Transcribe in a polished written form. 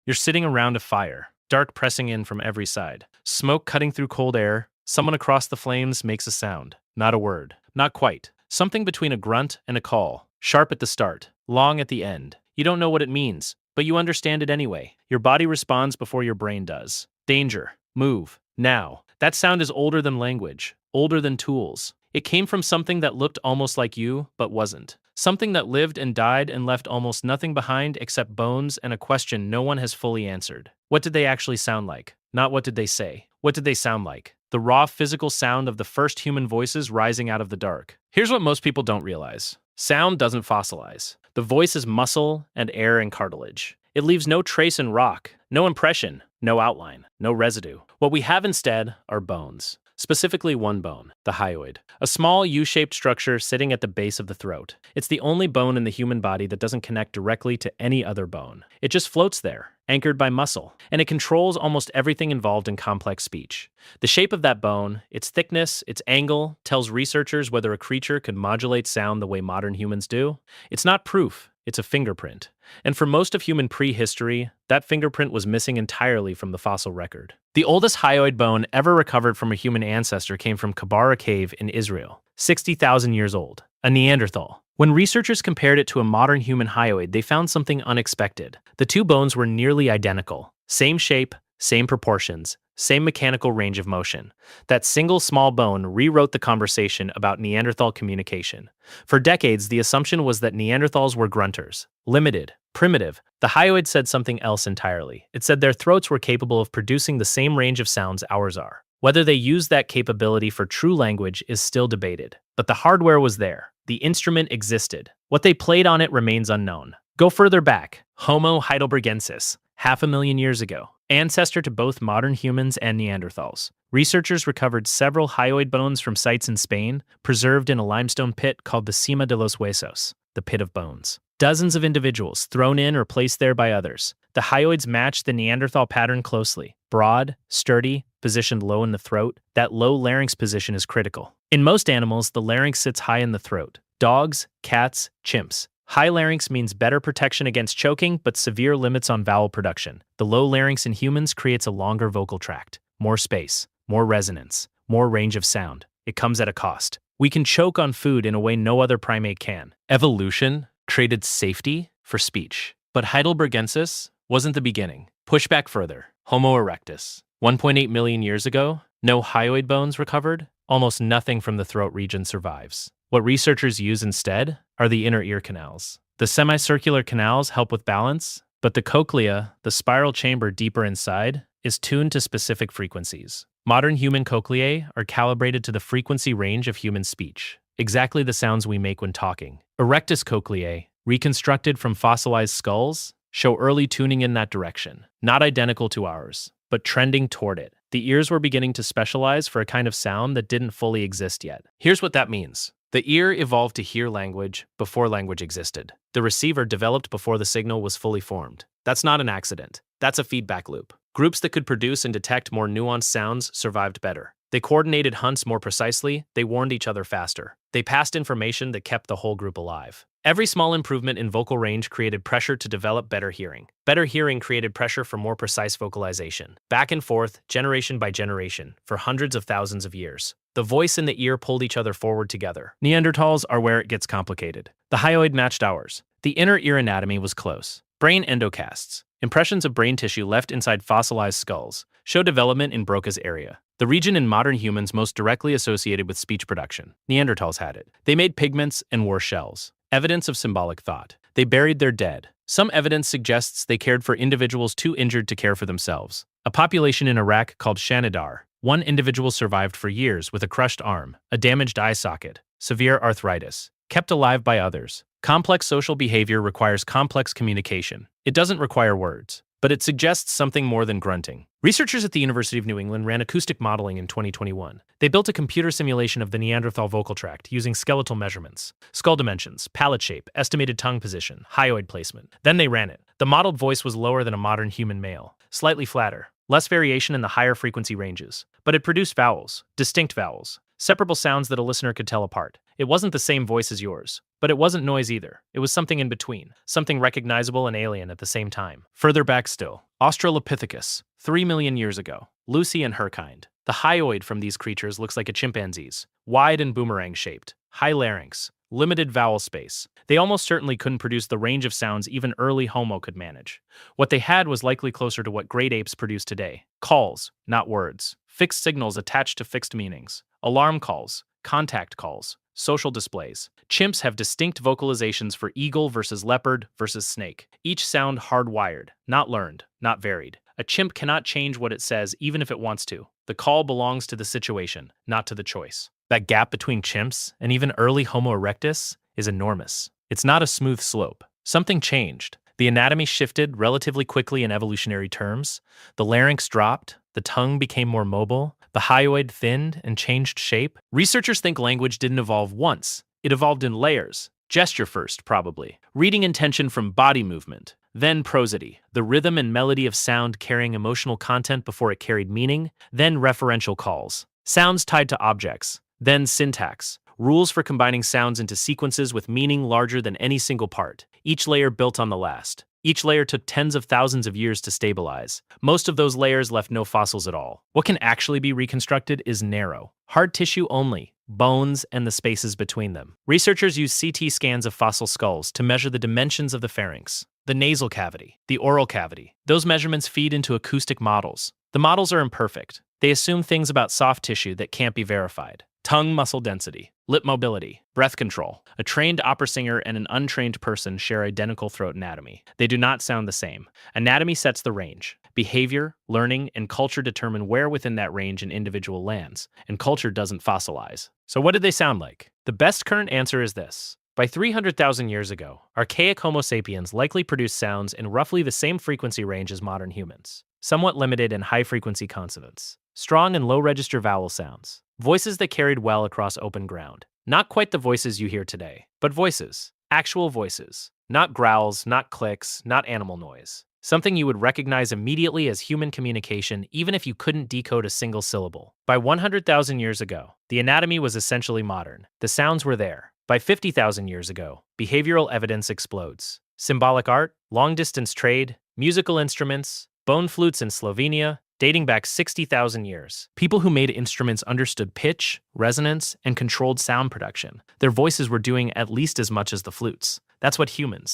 You're sitting around a fire, dark pressing in from every side, smoke cutting through cold air. Someone across the flames makes a sound. Not a word. Not quite. Something between a grunt and a call. Sharp at the start, long at the end. You don't know what it means, but you understand it anyway. Your body responds before your brain does. Danger. Move. Now. That sound is older than language, older than tools. It came from something that looked almost like you, but wasn't. Something that lived and died and left almost nothing behind except bones and a question no one has fully answered. What did they actually sound like? Not what did they say. What did they sound like? The raw physical sound of the first human voices rising out of the dark. Here's what most people don't realize. Sound doesn't fossilize. The voice is muscle and air and cartilage. It leaves no trace in rock, no impression, no outline, no residue. What we have instead are bones. Specifically one bone, the hyoid, a small U-shaped structure sitting at the base of the throat. It's the only bone in the human body that doesn't connect directly to any other bone. It just floats there, anchored by muscle, and it controls almost everything involved in complex speech. The shape of that bone, its thickness, its angle, tells researchers whether a creature could modulate sound the way modern humans do. It's not proof, it's a fingerprint. And for most of human prehistory, that fingerprint was missing entirely from the fossil record. The oldest hyoid bone ever recovered from a human ancestor came from Kebara Cave in Israel, 60,000 years old, a Neanderthal. When researchers compared it to a modern human hyoid, they found something unexpected. The two bones were nearly identical. Same shape, same proportions, same mechanical range of motion. That single small bone rewrote the conversation about Neanderthal communication. For decades, the assumption was that Neanderthals were grunters, limited, primitive. The hyoid said something else entirely. It said their throats were capable of producing the same range of sounds ours are. Whether they used that capability for true language is still debated. But the hardware was there. The instrument existed. What they played on it remains unknown. Go further back. Homo Heidelbergensis, 500,000 years ago. Ancestor to both modern humans and Neanderthals. Researchers recovered several hyoid bones from sites in Spain, preserved in a limestone pit called the Cima de los Huesos, the pit of bones. Dozens of individuals thrown in or placed there by others. The hyoids matched the Neanderthal pattern closely. Broad, sturdy, positioned low in the throat. That low larynx position is critical. In most animals, the larynx sits high in the throat. Dogs, cats, chimps. High larynx means better protection against choking, but severe limits on vowel production. The low larynx in humans creates a longer vocal tract, more space, more resonance, more range of sound. It comes at a cost. We can choke on food in a way no other primate can. Evolution created safety for speech. But Heidelbergensis wasn't the beginning. Push back further. Homo erectus. 1.8 million years ago, no hyoid bones recovered. Almost nothing from the throat region survives. What researchers use instead are the inner ear canals. The semicircular canals help with balance, but the cochlea, the spiral chamber deeper inside, is tuned to specific frequencies. Modern human cochleae are calibrated to the frequency range of human speech, exactly the sounds we make when talking. Erectus cochleae, reconstructed from fossilized skulls, show early tuning in that direction. Not identical to ours, but trending toward it. The ears were beginning to specialize for a kind of sound that didn't fully exist yet. Here's what that means. The ear evolved to hear language before language existed. The receiver developed before the signal was fully formed. That's not an accident. That's a feedback loop. Groups that could produce and detect more nuanced sounds survived better. They coordinated hunts more precisely. They warned each other faster. They passed information that kept the whole group alive. Every small improvement in vocal range created pressure to develop better hearing. Better hearing created pressure for more precise vocalization. Back and forth, generation by generation, for hundreds of thousands of years. The voice and the ear pulled each other forward together. Neanderthals are where it gets complicated. The hyoid matched ours. The inner ear anatomy was close. Brain endocasts, impressions of brain tissue left inside fossilized skulls, show development in Broca's area, the region in modern humans most directly associated with speech production. Neanderthals had it. They made pigments and wore shells. Evidence of symbolic thought. They buried their dead. Some evidence suggests they cared for individuals too injured to care for themselves. A population in Iraq called Shanidar. One individual survived for years with a crushed arm, a damaged eye socket, severe arthritis, kept alive by others. Complex social behavior requires complex communication. It doesn't require words, but it suggests something more than grunting. Researchers at the University of New England ran acoustic modeling in 2021. They built a computer simulation of the Neanderthal vocal tract using skeletal measurements, skull dimensions, palate shape, estimated tongue position, hyoid placement. Then they ran it. The modeled voice was lower than a modern human male, slightly flatter, less variation in the higher frequency ranges, but it produced vowels, distinct vowels, separable sounds that a listener could tell apart. It wasn't the same voice as yours, But it wasn't noise either. It was something in between, something recognizable and alien at the same time. Further back still, Australopithecus, 3 million years ago. Lucy and her kind. The hyoid from these creatures looks like a chimpanzee's, wide and boomerang-shaped, high larynx, limited vowel space. They almost certainly couldn't produce the range of sounds even early Homo could manage. What they had was likely closer to what great apes produce today. Calls, not words. Fixed signals attached to fixed meanings. Alarm calls, contact calls, social displays. Chimps have distinct vocalizations for eagle versus leopard versus snake. Each sound hardwired, not learned, not varied. A chimp cannot change what it says even if it wants to. The call belongs to the situation, not to the choice. That gap between chimps and even early Homo erectus is enormous. It's not a smooth slope. Something changed. The anatomy shifted relatively quickly in evolutionary terms. The larynx dropped, the tongue became more mobile, the hyoid thinned and changed shape. Researchers think language didn't evolve once. It evolved in layers. Gesture first, probably. Reading intention from body movement. Then prosody, the rhythm and melody of sound carrying emotional content before it carried meaning. Then referential calls. Sounds tied to objects. Then syntax. Rules for combining sounds into sequences with meaning larger than any single part. Each layer built on the last. Each layer took tens of thousands of years to stabilize. Most of those layers left no fossils at all. What can actually be reconstructed is narrow. Hard tissue only. Bones and the spaces between them. Researchers use CT scans of fossil skulls to measure the dimensions of the pharynx, the nasal cavity, the oral cavity. Those measurements feed into acoustic models. The models are imperfect. They assume things about soft tissue that can't be verified. Tongue muscle density, lip mobility, breath control. A trained opera singer and an untrained person share identical throat anatomy. They do not sound the same. Anatomy sets the range. Behavior, learning, and culture determine where within that range an individual lands, and culture doesn't fossilize. So what did they sound like? The best current answer is this. By 300,000 years ago, archaic Homo sapiens likely produced sounds in roughly the same frequency range as modern humans, somewhat limited in high-frequency consonants, strong and low-register vowel sounds, voices that carried well across open ground. Not quite the voices you hear today, but voices, actual voices, not growls, not clicks, not animal noise. Something you would recognize immediately as human communication even if you couldn't decode a single syllable. By 100,000 years ago, the anatomy was essentially modern. The sounds were there. By 50,000 years ago, behavioral evidence explodes. Symbolic art, long-distance trade, musical instruments, bone flutes in Slovenia, dating back 60,000 years. People who made instruments understood pitch, resonance, and controlled sound production. Their voices were doing at least as much as the flutes. That's what humans,